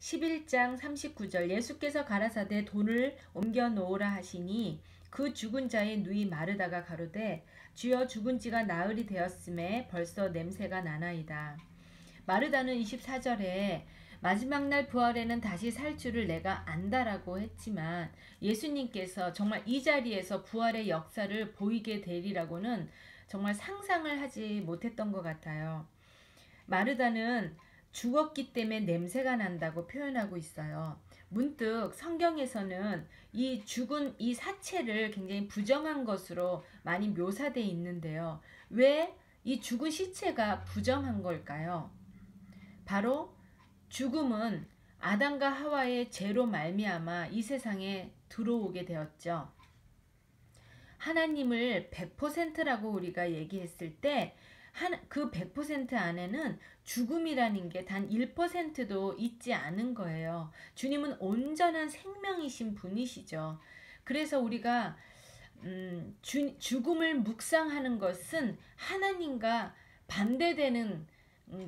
11장 39절 예수께서 가라사대 돌을 옮겨 놓으라 하시니 그 죽은 자의 누이 마르다가 가로되 주여 죽은 지가 나흘이 되었음에 벌써 냄새가 나나이다. 마르다는 24절에 마지막 날 부활에는 다시 살 줄을 내가 안다라고 했지만 예수님께서 정말 이 자리에서 부활의 역사를 보이게 되리라고는 정말 상상을 하지 못했던 것 같아요. 마르다는 죽었기 때문에 냄새가 난다고 표현하고 있어요. 문득 성경에서는 이 죽은 이 사체를 굉장히 부정한 것으로 많이 묘사되어 있는데요. 왜 이 죽은 시체가 부정한 걸까요? 바로 죽음은 아담과 하와의 죄로 말미암아 이 세상에 들어오게 되었죠. 하나님을 100%라고 우리가 얘기했을 때 그 100% 안에는 죽음이라는 게 단 1%도 있지 않은 거예요. 주님은 온전한 생명이신 분이시죠. 그래서 우리가 죽음을 묵상하는 것은 하나님과 반대되는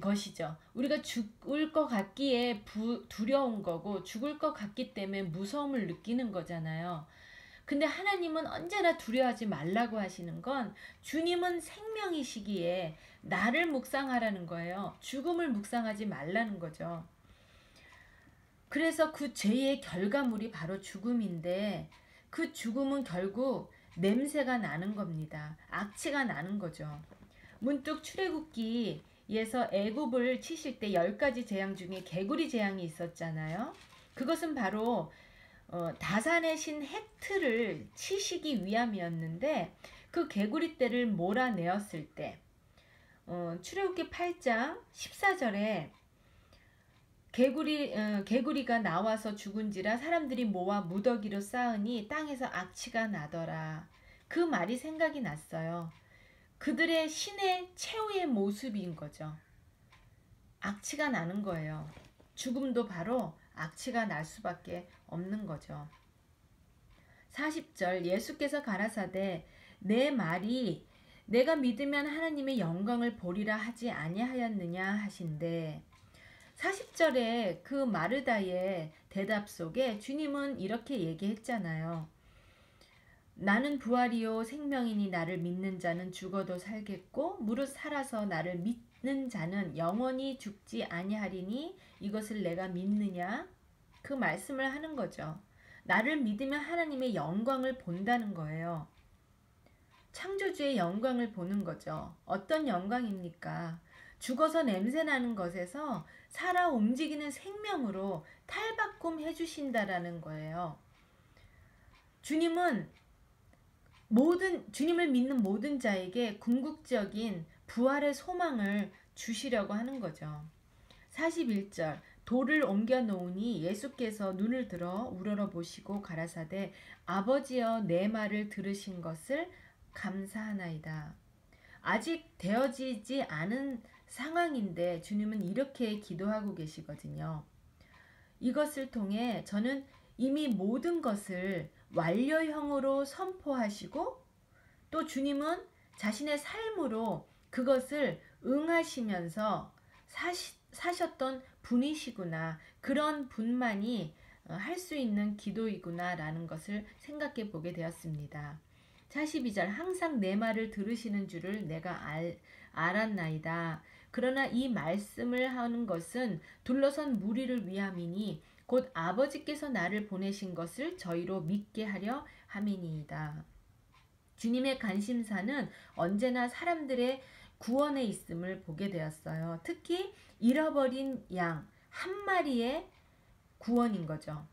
것이죠. 우리가 죽을 것 같기에 두려운 거고 죽을 것 같기 때문에 무서움을 느끼는 거잖아요. 근데 하나님은 언제나 두려워하지 말라고 하시는 건 주님은 생명이시기에 나를 묵상하라는 거예요. 죽음을 묵상하지 말라는 거죠. 그래서 그 죄의 결과물이 바로 죽음인데 그 죽음은 결국 냄새가 나는 겁니다. 악취가 나는 거죠. 문득 출애굽기에서 애굽을 치실 때 10가지 재앙 중에 개구리 재앙이 있었잖아요. 그것은 바로 다산의 신 헷을 치시기 위함이었는데 그 개구리 떼를 몰아내었을 때 출애굽기 8장 14절에 개구리가 나와서 죽은지라 사람들이 모아 무더기로 쌓으니 땅에서 악취가 나더라. 그 말이 생각이 났어요. 그들의 신의 최후의 모습인 거죠. 악취가 나는 거예요. 죽음도 바로 악취가 날 수밖에 없는 거죠. 40절 예수께서 가라사대 내 말이 내가 믿으면 하나님의 영광을 보리라 하지 아니하였느냐 하신대. 40절에 그 마르다의 대답 속에 주님은 이렇게 얘기했잖아요. 나는 부활이요 생명이니 나를 믿는 자는 죽어도 살겠고 무릇 살아서 나를 믿는 자는 영원히 죽지 아니하리니 이것을 내가 믿느냐? 그 말씀을 하는 거죠. 나를 믿으면 하나님의 영광을 본다는 거예요. 창조주의 영광을 보는 거죠. 어떤 영광입니까? 죽어서 냄새나는 것에서 살아 움직이는 생명으로 탈바꿈 해주신다라는 거예요. 주님을 믿는 모든 자에게 궁극적인 부활의 소망을 주시려고 하는 거죠. 41절 돌을 옮겨 놓으니 예수께서 눈을 들어 우러러 보시고 가라사대 아버지여 내 말을 들으신 것을 감사하나이다. 아직 되어지지 않은 상황인데 주님은 이렇게 기도하고 계시거든요. 이것을 통해 저는 이미 모든 것을 완료형으로 선포하시고 또 주님은 자신의 삶으로 그것을 응하시면서 사셨던 분이시구나. 그런 분만이 할 수 있는 기도이구나 라는 것을 생각해 보게 되었습니다. 42절 항상 내 말을 들으시는 줄을 내가 알았나이다. 그러나 이 말씀을 하는 것은 둘러선 무리를 위함이니 곧 아버지께서 나를 보내신 것을 저희로 믿게 하려 함이니이다. 주님의 관심사는 언제나 사람들의 구원에 있음을 보게 되었어요. 특히 잃어버린 양 한 마리의 구원인 거죠.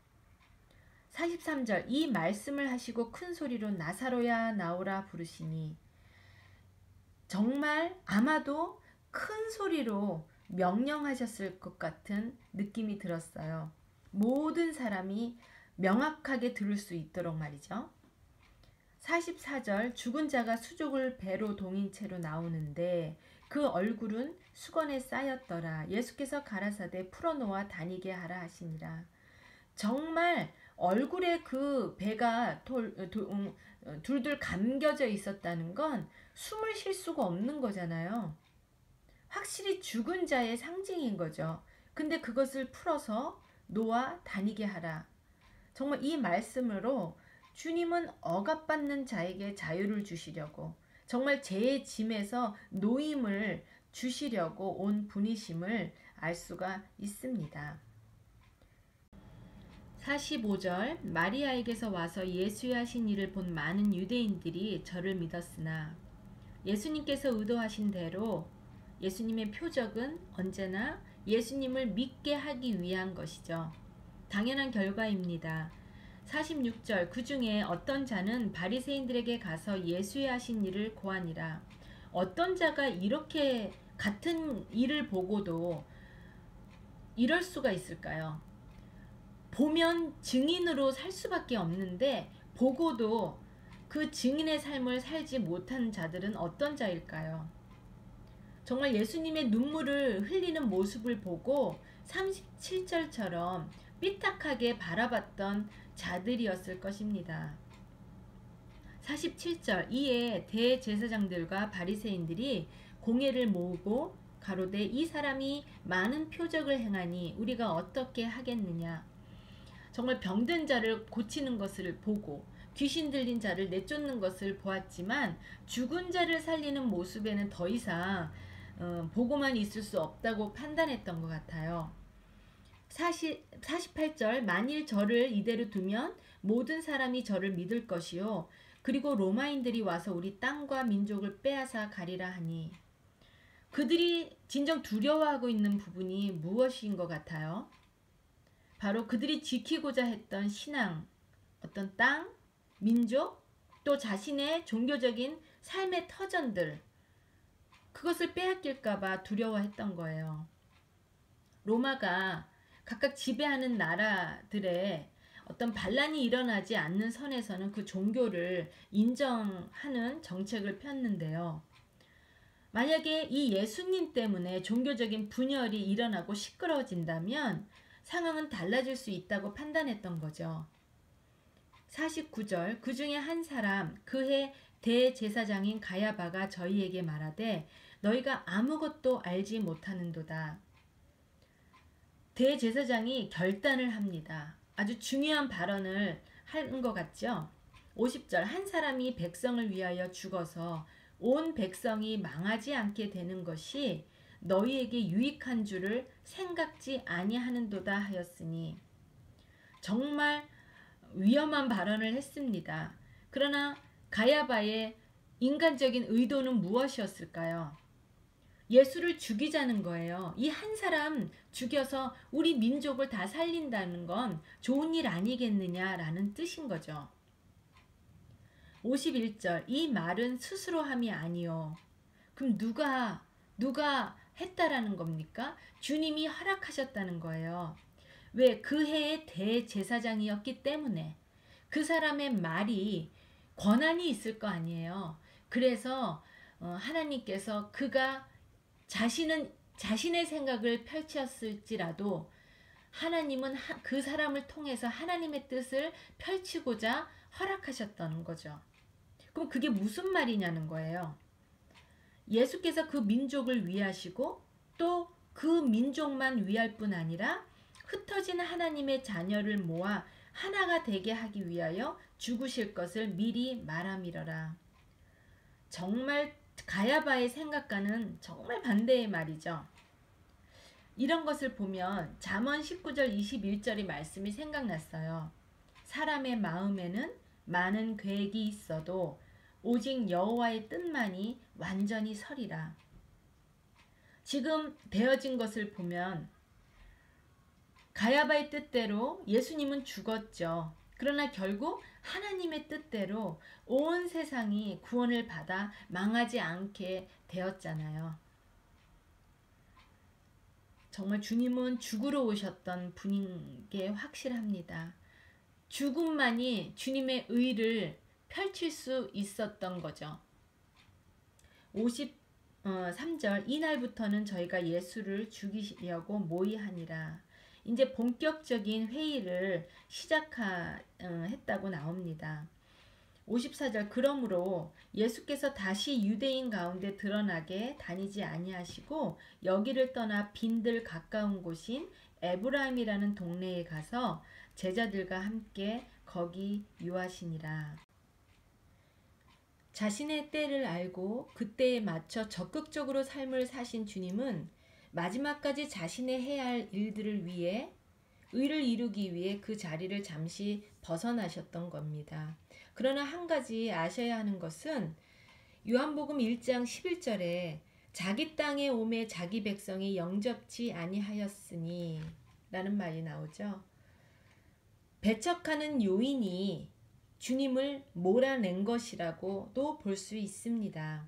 43절 이 말씀을 하시고 큰 소리로 나사로야 나오라 부르시니 정말 아마도 큰 소리로 명령하셨을 것 같은 느낌이 들었어요. 모든 사람이 명확하게 들을 수 있도록 말이죠. 44절 죽은 자가 수족을 배로 동인 채로 나오는데 그 얼굴은 수건에 쌓였더라. 예수께서 가라사대 풀어놓아 다니게 하라 하시니라. 정말 얼굴에 그 배가 둘둘 감겨져 있었다는 건 숨을 쉴 수가 없는 거잖아요. 확실히 죽은 자의 상징인 거죠. 근데 그것을 풀어서 놓아 다니게 하라. 정말 이 말씀으로 주님은 억압받는 자에게 자유를 주시려고 정말 죄의 짐에서 노임을 주시려고 온 분이심을 알 수가 있습니다. 45절 마리아에게서 와서 예수의 하신 일을 본 많은 유대인들이 저를 믿었으나 예수님께서 의도하신 대로 예수님의 표적은 언제나 예수님을 믿게 하기 위한 것이죠. 당연한 결과입니다. 46절 그 중에 어떤 자는 바리새인들에게 가서 예수의 하신 일을 고하니라. 어떤 자가 이렇게 같은 일을 보고도 이럴 수가 있을까요? 보면 증인으로 살 수밖에 없는데 보고도 그 증인의 삶을 살지 못하는 자들은 어떤 자일까요? 정말 예수님의 눈물을 흘리는 모습을 보고 37절처럼 삐딱하게 바라봤던 자들이었을 것입니다. 47절 이에 대제사장들과 바리새인들이 공회를 모으고 가로되 이 사람이 많은 표적을 행하니 우리가 어떻게 하겠느냐. 정말 병든 자를 고치는 것을 보고 귀신 들린 자를 내쫓는 것을 보았지만 죽은 자를 살리는 모습에는 더 이상 보고만 있을 수 없다고 판단했던 것 같아요. 48절 만일 저를 이대로 두면 모든 사람이 저를 믿을 것이요 그리고 로마인들이 와서 우리 땅과 민족을 빼앗아 가리라 하니 그들이 진정 두려워하고 있는 부분이 무엇인 것 같아요? 바로 그들이 지키고자 했던 신앙, 어떤 땅, 민족, 또 자신의 종교적인 삶의 터전들 그것을 빼앗길까봐 두려워했던 거예요. 로마가 각각 지배하는 나라들의 어떤 반란이 일어나지 않는 선에서는 그 종교를 인정하는 정책을 폈는데요. 만약에 이 예수님 때문에 종교적인 분열이 일어나고 시끄러워진다면 상황은 달라질 수 있다고 판단했던 거죠. 49절 그 중에 한 사람 그해 대제사장인 가야바가 저희에게 말하되 너희가 아무것도 알지 못하는도다. 대제사장이 결단을 합니다. 아주 중요한 발언을 한 것 같죠. 50절 한 사람이 백성을 위하여 죽어서 온 백성이 망하지 않게 되는 것이 너희에게 유익한 줄을 생각지 아니하는도다 하였으니 정말 위험한 발언을 했습니다. 그러나 가야바의 인간적인 의도는 무엇이었을까요? 예수를 죽이자는 거예요. 이 한 사람 죽여서 우리 민족을 다 살린다는 건 좋은 일 아니겠느냐라는 뜻인 거죠. 51절 이 말은 스스로 함이 아니요. 그럼 누가 했다라는 겁니까? 주님이 허락하셨다는 거예요. 왜? 그 해의 대제사장이었기 때문에 그 사람의 말이 권한이 있을 거 아니에요. 그래서 하나님께서 그가 자신의 생각을 펼쳤을지라도 하나님은 그 사람을 통해서 하나님의 뜻을 펼치고자 허락하셨다는 거죠. 그럼 그게 무슨 말이냐는 거예요. 예수께서 그 민족을 위하시고 또 그 민족만 위할 뿐 아니라 흩어진 하나님의 자녀를 모아 하나가 되게 하기 위하여 죽으실 것을 미리 말함이러라. 정말 가야바의 생각과는 정말 반대의 말이죠. 이런 것을 보면 잠언 19절 21절의 말씀이 생각났어요. 사람의 마음에는 많은 계획이 있어도 오직 여호와의 뜻만이 완전히 서리라. 지금 되어진 것을 보면 가야바의 뜻대로 예수님은 죽었죠. 그러나 결국 하나님의 뜻대로 온 세상이 구원을 받아 망하지 않게 되었잖아요. 정말 주님은 죽으러 오셨던 분인 게 확실합니다. 죽음만이 주님의 의를 펼칠 수 있었던 거죠. 53절 이날부터는 저희가 예수를 죽이려고 모의하니라. 이제 본격적인 회의를 시작했다고 나옵니다. 54절 그러므로 예수께서 다시 유대인 가운데 드러나게 다니지 아니하시고 여기를 떠나 빈들 가까운 곳인 에브라임이라는 동네에 가서 제자들과 함께 거기 유하시니라. 자신의 때를 알고 그때에 맞춰 적극적으로 삶을 사신 주님은 마지막까지 자신의 해야 할 일들을 위해 의를 이루기 위해 그 자리를 잠시 벗어나셨던 겁니다. 그러나 한 가지 아셔야 하는 것은 요한복음 1장 11절에 자기 땅에 오매 자기 백성이 영접지 아니하였으니 라는 말이 나오죠. 배척하는 요인이 주님을 몰아낸 것이라고도 볼 수 있습니다.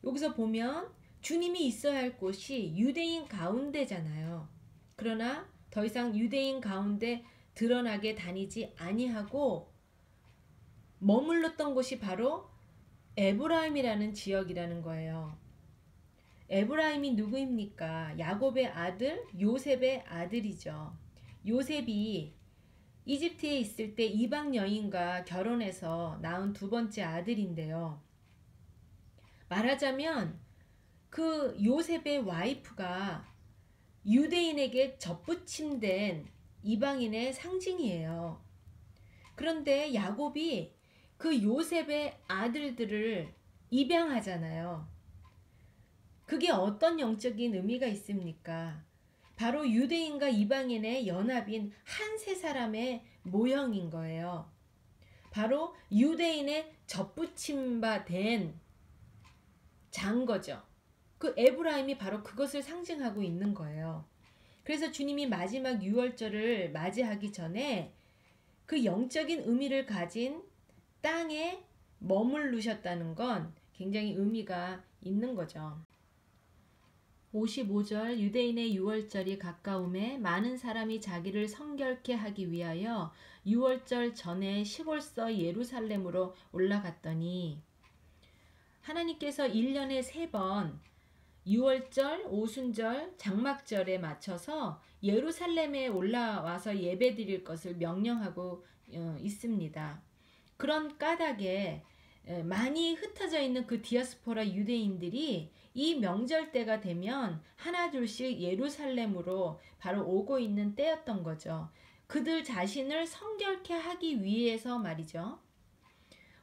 여기서 보면 주님이 있어야 할 곳이 유대인 가운데잖아요. 그러나 더 이상 유대인 가운데 드러나게 다니지 아니하고 머물렀던 곳이 바로 에브라임이라는 지역이라는 거예요. 에브라임이 누구입니까? 야곱의 아들 요셉의 아들이죠. 요셉이 이집트에 있을 때 이방 여인과 결혼해서 낳은 두 번째 아들인데요. 말하자면 그 요셉의 와이프가 유대인에게 접붙임된 이방인의 상징이에요. 그런데 야곱이 그 요셉의 아들들을 입양하잖아요. 그게 어떤 영적인 의미가 있습니까? 바로 유대인과 이방인의 연합인 한 세 사람의 모형인 거예요. 바로 유대인의 접붙임바 된 장거죠. 그 에브라임이 바로 그것을 상징하고 있는 거예요. 그래서 주님이 마지막 유월절을 맞이하기 전에 그 영적인 의미를 가진 땅에 머무르셨다는 건 굉장히 의미가 있는 거죠. 55절 유대인의 유월절이 가까움에 많은 사람이 자기를 성결케 하기 위하여 유월절 전에 시골서 예루살렘으로 올라갔더니 하나님께서 1년에 3번 유월절, 오순절, 장막절에 맞춰서 예루살렘에 올라와서 예배드릴 것을 명령하고 있습니다. 그런 까닭에 많이 흩어져 있는 그 디아스포라 유대인들이 이 명절 때가 되면 하나둘씩 예루살렘으로 바로 오고 있는 때였던 거죠. 그들 자신을 성결케 하기 위해서 말이죠.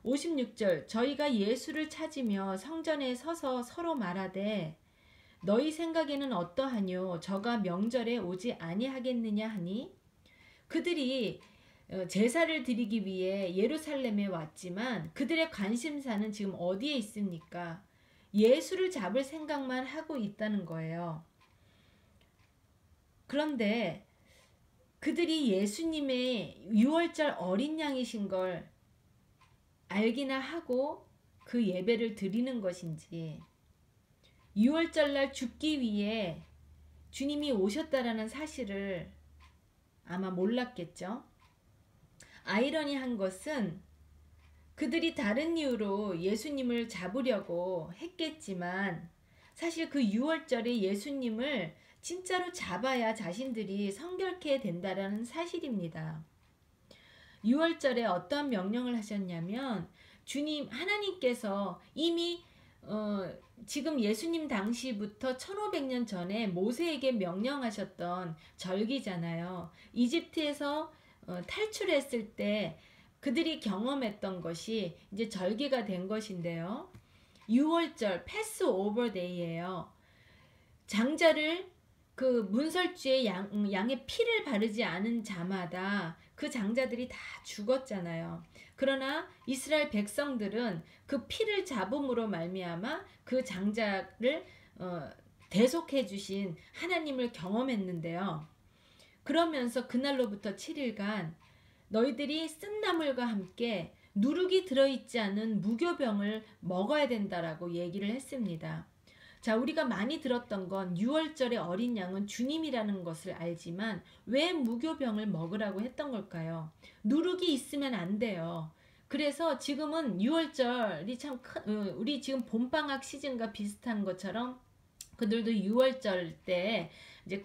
56절 저희가 예수를 찾으며 성전에 서서 서로 말하되 너희 생각에는 어떠하뇨? 저가 명절에 오지 아니하겠느냐 하니 그들이 제사를 드리기 위해 예루살렘에 왔지만 그들의 관심사는 지금 어디에 있습니까? 예수를 잡을 생각만 하고 있다는 거예요. 그런데 그들이 예수님의 유월절 어린 양이신 걸 알기나 하고 그 예배를 드리는 것인지 유월절날 죽기 위해 주님이 오셨다라는 사실을 아마 몰랐겠죠. 아이러니한 것은 그들이 다른 이유로 예수님을 잡으려고 했겠지만 사실 그 유월절에 예수님을 진짜로 잡아야 자신들이 성결케 된다라는 사실입니다. 유월절에 어떤 명령을 하셨냐면 주님 하나님께서 이미 지금 예수님 당시부터 1500년 전에 모세에게 명령하셨던 절기잖아요. 이집트에서 탈출했을 때 그들이 경험했던 것이 이제 절기가 된 것인데요. 6월절 패스오버 데이예요. 장자를 그 문설주에 양의 피를 바르지 않은 자마다 그 장자들이 다 죽었잖아요. 그러나 이스라엘 백성들은 그 피를 잡음으로 말미암아 그 장자를 대속해 주신 하나님을 경험했는데요. 그러면서 그날로부터 7일간 너희들이 쓴나물과 함께 누룩이 들어있지 않은 무교병을 먹어야 된다라고 얘기를 했습니다. 자, 우리가 많이 들었던 건 6월절의 어린 양은 주님이라는 것을 알지만 왜 무교병을 먹으라고 했던 걸까요? 누룩이 있으면 안 돼요. 그래서 지금은 6월절이 참 우리 지금 봄방학 시즌과 비슷한 것처럼 그들도 6월절 때 이제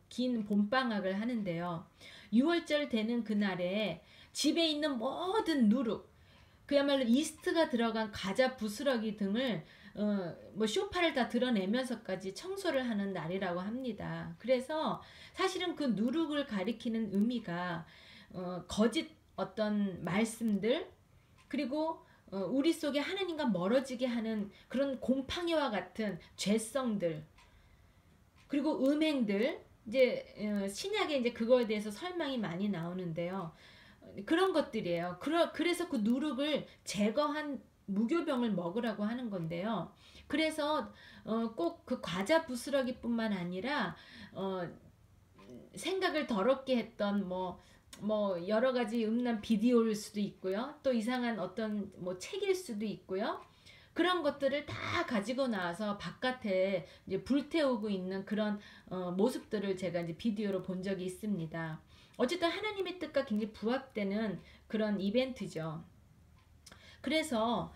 긴 봄방학을 하는데요. 6월절 되는 그날에 집에 있는 모든 누룩, 그야말로 이스트가 들어간 과자 부스러기 등을 뭐 쇼파를 다 드러내면서까지 청소를 하는 날이라고 합니다. 그래서 사실은 그 누룩을 가리키는 의미가 거짓 어떤 말씀들, 그리고 우리 속에 하나님과 멀어지게 하는 그런 곰팡이와 같은 죄성들, 그리고 음행들, 이제 신약에 이제 그거에 대해서 설명이 많이 나오는데요. 그런 것들이에요. 그래서 그 누룩을 제거한 무교병을 먹으라고 하는 건데요. 그래서 꼭 그 과자 부스러기뿐만 아니라 생각을 더럽게 했던 뭐 여러 가지 음란 비디오일 수도 있고요. 또 이상한 어떤 뭐 책일 수도 있고요. 그런 것들을 다 가지고 나와서 바깥에 이제 불태우고 있는 그런 모습들을 제가 이제 비디오로 본 적이 있습니다. 어쨌든 하나님의 뜻과 굉장히 부합되는 그런 이벤트죠. 그래서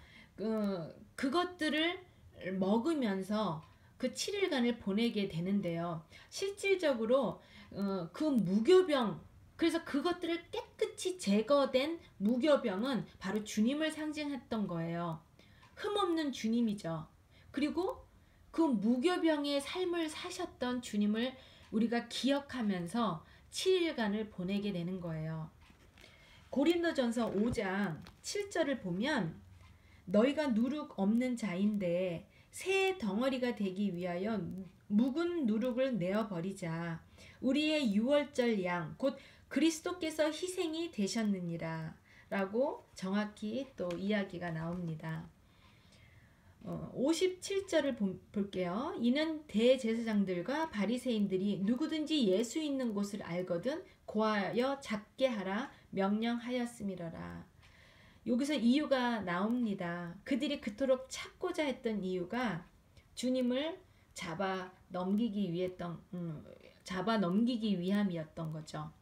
그것들을 먹으면서 그 7일간을 보내게 되는데요. 실질적으로 그 무교병, 그래서 그것들을 깨끗이 제거된 무교병은 바로 주님을 상징했던 거예요. 흠없는 주님이죠. 그리고 그 무교병의 삶을 사셨던 주님을 우리가 기억하면서 7일간을 보내게 되는 거예요. 고린도전서 5장 7절을 보면 너희가 누룩 없는 자인데 새 덩어리가 되기 위하여 묵은 누룩을 내어버리자. 우리의 유월절 양 곧 그리스도께서 희생이 되셨느니라 라고 정확히 또 이야기가 나옵니다. 57절을 볼게요. 이는 대제사장들과 바리새인들이 누구든지 예수 있는 곳을 알거든 고하여 잡게 하라 명령하였음이러라. 여기서 이유가 나옵니다. 그들이 그토록 찾고자 했던 이유가 주님을 잡아 넘기기 위함이었던 거죠.